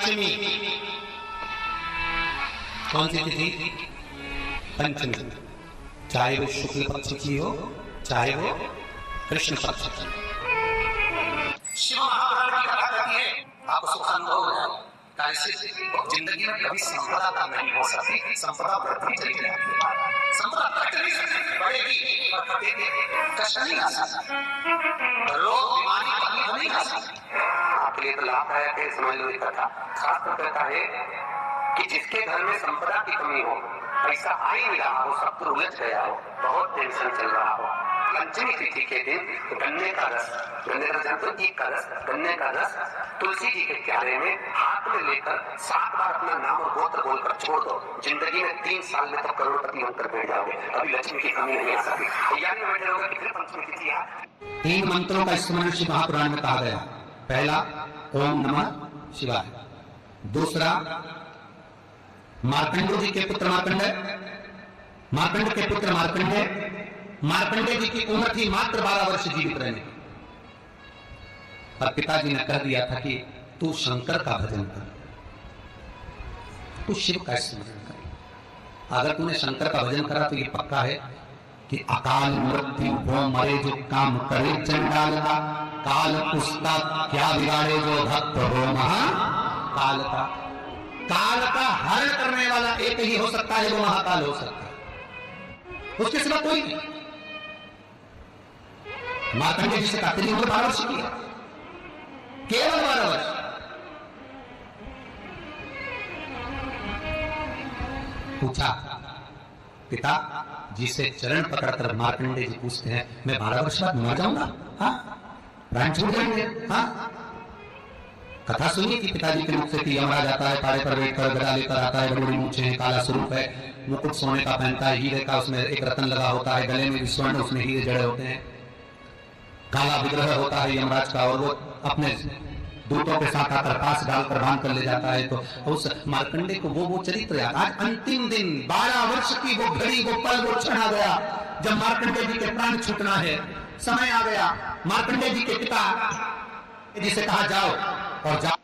पंचमी। कौन सी तिथि? पंचमी। चाहे वो शुक्ल पक्ष की हो, चाहे वो कृष्ण पक्ष की। शिव महापुराण की कथा कहती है, आपको सुख अनुभव हो जाए। जिंदगी में कभी संपदा कम नहीं हो सकती, संपदा बढ़ती चली जाती है। संपदा घट नहीं सकती, बढ़ेगी और घटेगी, कष्ट नहीं आ सकता, रोग बीमारी कभी नहीं आ सकती। आपके लिए तो लाभदायक है, समझ लो। कथा खासकर कहता है कि जिसके घर में संपदा की कमी हो, पैसा आ ही नहीं रहा हो, सब उलझ गया हो, बहुत टेंशन चल रहा हो, पंचमी तिथि के दिन गन्ने का रस, गन्ने का रस तो एक का रस, गन्ने का रस तुलसी जी के क्यारे में हाथ में लेकर 7 बार अपना नाम और गोत्र बोलकर छोड़ दो। जिंदगी में 3 साल में तब करोड़पति बनकर बैठ जाओगे। अभी लक्ष्मी की कमी नहीं आ सकती। तैयारी में बैठे रहोगे कि फिर पंचमी तिथि आ। 3 मंत्रों का स्मरण शिव महापुराण में कहा गया। पहला ओम नमः शिवाय, दूसरा मार्कंड जी के पुत्र मार्कंडेय, मार्कंड के पुत्र मार्कंडेय, मार्कंडेय जी की उम्र थी मात्र 12 वर्ष जीवित रहने की, पर पिताजी ने कह दिया था कि तू शंकर का भजन कर, तू शिव का स्मरण कर। अगर तूने शंकर का भजन करा तो ये पक्का है कि अकाल मृत्यु वो मरे जो काम करे चंडाल का, काल उसका क्या बिगाड़े जो भक्त हो महाकाल का। काल का हरण करने वाला एक ही हो सकता है, वो महाकाल हो सकता है, उसके सिवा कोई नहीं। मार्कंडेय जी से कहते हैं 12 वर्ष की है, केवल 12 वर्ष। पूछा पिता जी से चरण पकड़कर मार्कंडेय जी पूछते हैं, मैं 12 वर्ष बाद मर जाऊंगा? हाँ, प्राण छूट जाएंगे? हाँ। कथा सुनिए कि पिताजी के मुख से कि यमराज आता है, पाड़े पर बैठकर गदा लेकर आता है, बड़ी बड़ी मूंछें हैं, काला स्वरूप है, मुकुट सोने का पहनता है, हीरे का उसमें एक रत्न लगा होता है, गले में भी स्वर्ण, उसमें हीरे जड़े होते हैं, काला विग्रह होता है यमराज का, और वो अपने दूतों के साथ आकर पास डालकर बांध कर ले जाता है। तो उस मार्कंडेय को वो चरित्र याद। आज अंतिम दिन 12 वर्ष की वो घड़ी, वो पल, वो क्षण आ गया जब मार्कंडेय जी के प्राण छूटना है। समय आ गया। मार्कंडेय जी के पिता जी से कहा जाओ और जाओ,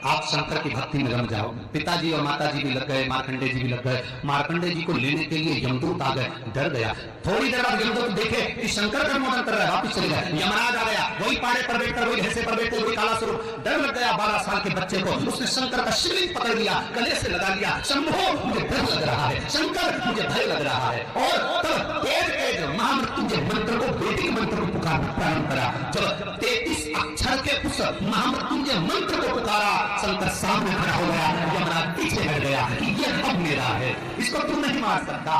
आप शंकर की भक्ति में रम जाओ। पिताजी और माताजी भी लग गए, मार्कंडेय जी भी लग गए। मार्कंडेय जी को लेने के लिए यमदूत आ गए, डर गया। थोड़ी देर बाद यमदूत देखे कि शंकर का मोदन कर रहा है, वापस चले गए। यमराज आ गया, वही पाड़े पर बैठकर, वही भैंसे पर बैठे, वही काला स्वरूप। डर लग गया 12 साल के बच्चे को। उसने शंकर का शिवलिंग पकड़ लिया, गले से लगा लिया, शंभो मुझे डर लग रहा है, शंकर मुझे भय लग रहा है। और तब तेज तेज महामृत्युंजय मंत्र को, वैदिक मंत्र को पुकारना प्रारंभ करा। जब 33 अक्षर के उस महामृत्युंजय मंत्र को पुकारा, शंकर सामने खड़ा हो गया, यमराज पीछे हट गया कि ये अब मेरा है, इसको तू नहीं मार सकता।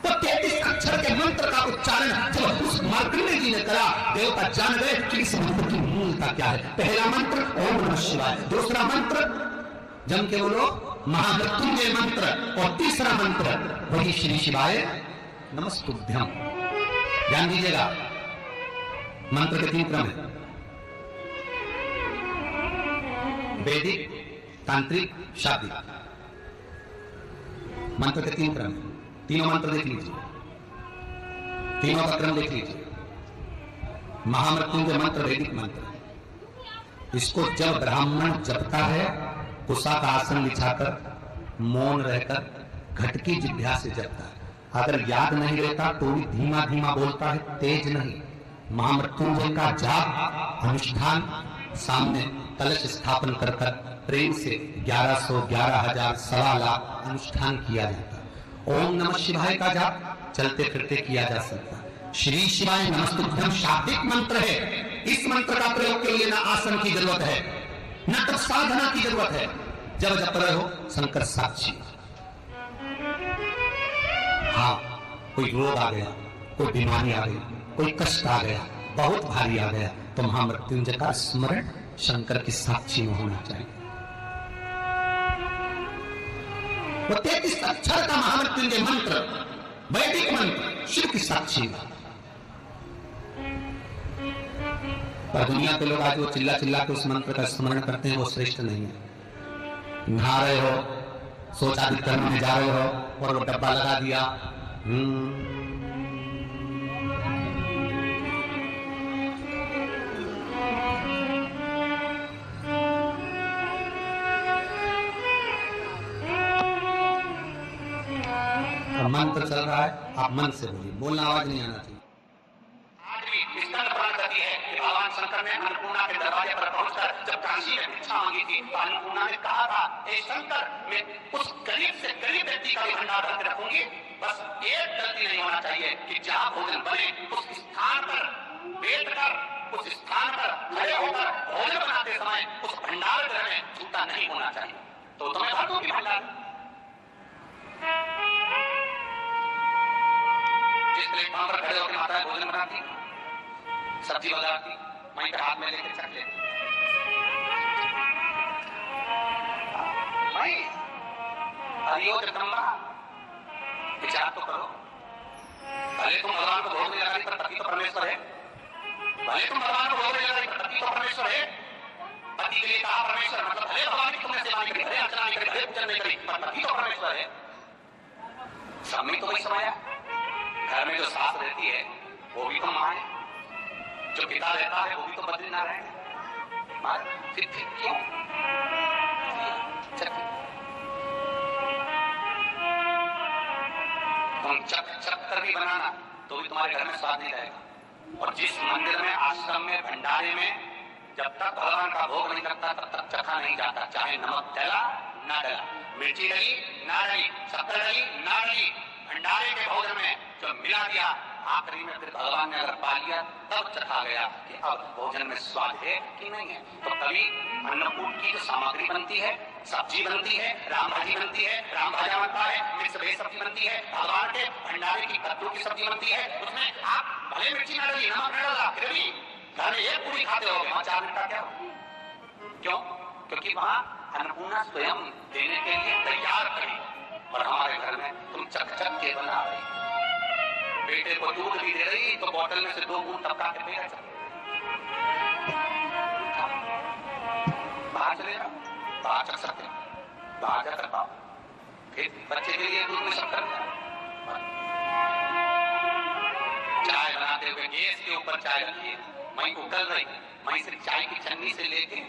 तो 33 अक्षर के मंत्र का उच्चारण जब उस मार्कंडेय जी ने करा, देवता जान गए कि इस मंत्र की मूलता क्या है। पहला मंत्र ओम नमः शिवाय, दूसरा मंत्र जम के बोलो महामृत्युंजय मंत्र, और तीसरा मंत्र वही श्री शिवाय नमस्तुभ्यम। ध्यान दीजिएगा, मंत्र के 3 क्रम है, वैदिक, तांत्रिक, शाब्दिक। मंत्र के 3 क्रम, तीनों मंत्र देख लीजिए, तीनों का क्रम देख लीजिए। महामृत्युंजय मंत्र वैदिक मंत्र, इसको जब ब्राह्मण जपता है कुशा का आसन बिछाकर, मौन रहकर, घट की जिह्वा से जपता है। अगर याद नहीं रहता तो भी धीमा धीमा बोलता है, तेज नहीं। महामृत्युंजय का जाप अनुष्ठान सामने कलश स्थापन कर प्रेम से 1100, 11,000, 1.25 लाख अनुष्ठान किया जाता है। ओम नमः शिवाय का जाप चलते फिरते किया जा सकता है। श्री शिवाय नमस्तुभ्यम शाब्दिक मंत्र है। इस मंत्र का प्रयोग के लिए ना आसन की जरूरत है, न तो साधना की जरूरत है। जब जप रहे हो शंकर साक्षी। हाँ, कोई रोग आ गया, कोई बीमारी आ गई, कोई कष्ट आ गया, बहुत भारी आ गया, तो महामृत्युंजय का स्मरण शंकर की साक्षी में होना चाहिए। वो 33 अक्षर का महामृत्युंजय मंत्र, वैदिक मंत्र, शिव की साक्षी में। पर दुनिया के लोग आज वो चिल्ला चिल्ला के उस मंत्र का स्मरण करते हैं, वो श्रेष्ठ नहीं है। नहा रहे हो, सोचा भी करने जा रहे हो और वो डब्बा लगा दिया, मंत्र चल रहा है, आप मन से बोलिए, बोलना आवाज नहीं आना चाहिए। आज भी स्कंद पुराण कहती है कि भगवान शंकर ने अन्नपूर्णा के दरवाजे पर पहुंचकर जब काशी में भिक्षा मांगी थी तो अन्नपूर्णा ने कहा था, हे शंकर, मैं उस गरीब से गरीब व्यक्ति का भी भंडार रख रखूंगी, बस एक गलती नहीं होना चाहिए कि जहाँ भोजन बने उस स्थान पर बैठकर, उस स्थान पर खड़े होकर भोजन बनाते समय उस भंडार गृह में जूता नहीं होना चाहिए। तो तुम्हें भर दूंगी भंडार। जिस प्लेटफॉर्म पर खड़े होकर माता भोजन बनाती, सब्जी बनाती, वहीं पे हाथ में लेकर चख लेती। वहीं हरिओ जगदम्बा, विचार तो करो। भले तुम भगवान को भोग नहीं लगा रही पर पति तो परमेश्वर है। भले तुम भगवान को भोग नहीं लगा रही पर पति तो परमेश्वर है। पति के लिए कहा परमेश्वर, मतलब भले भगवान की तुमने सेवा नहीं करी, भले अर्चना नहीं करी, भले पूजन नहीं करी, पर पति तो परमेश्वर है। सब में तो वही समाया। घर में जो सास रहती है वो भी तो माँ है, जो पिता रहता है वो भी तो बद्रीनारायण है। फिर क्यों तुम चक चक कर भी बनाना तो भी तुम्हारे घर में स्वाद नहीं रहेगा। और जिस मंदिर में, आश्रम में, भंडारे में जब तक भगवान का भोग नहीं लगता तब तक चखा नहीं जाता, चाहे नमक डला ना डला, मिर्ची डली ना डली, शक्कर डली ना डली, भंडारे के भोजन में जो मिला दिया, आखिरी में फिर भगवान ने अगर पा लिया तब चखा गया कि अब भोजन में स्वाद है कि नहीं है। तो कभी अन्नकूट की जो सामग्री बनती है, सब्जी बनती है, राम भाजी बनती है, राम भाजा बनता है, मिक्स वेज सब्जी बनती है, भगवान के भंडारे की कद्दू की सब्जी बनती है, उसमें आप भले मिर्ची न डाली, नमक न डाला, फिर भी घर में एक पूरी खाते हो, वहां 4 मिनट का क्या हो? क्यों? क्योंकि वहां अन्नपूर्णा स्वयं देने के लिए तैयार खड़ी। और हमारे घर में तुम चक चक के बना रही, बेटे को दूध भी दे रही तो बोतल में से 2 बूंद टपका के पी रहे। बाहर चले जाओ, बाहर चख सकते, बाहर जाकर पाओ, फिर बच्चे के लिए दूध में शक्कर चाय बनाते हुए गैस के ऊपर चाय रखिए, वहीं उगल रही, वहीं से चाय की छन्नी से लेके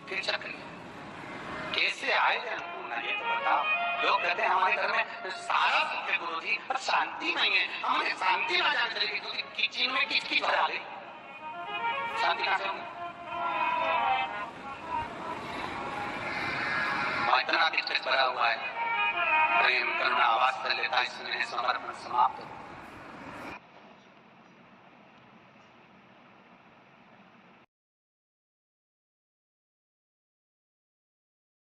फिर चख रही। कैसे आए अन्नपूर्णा ये तो बताओ। लोग कहते हैं हमारे घर में सारा सुख है गुरुजी, पर शांति नहीं है। हमें शांति ना जाने चलेगी क्योंकि किचन में किचकी भरा ले, शांति कहां से होगी? इतना किचकिच भरा हुआ है, प्रेम करुणा वात्सल्यता स्नेह समर्पण समाप्त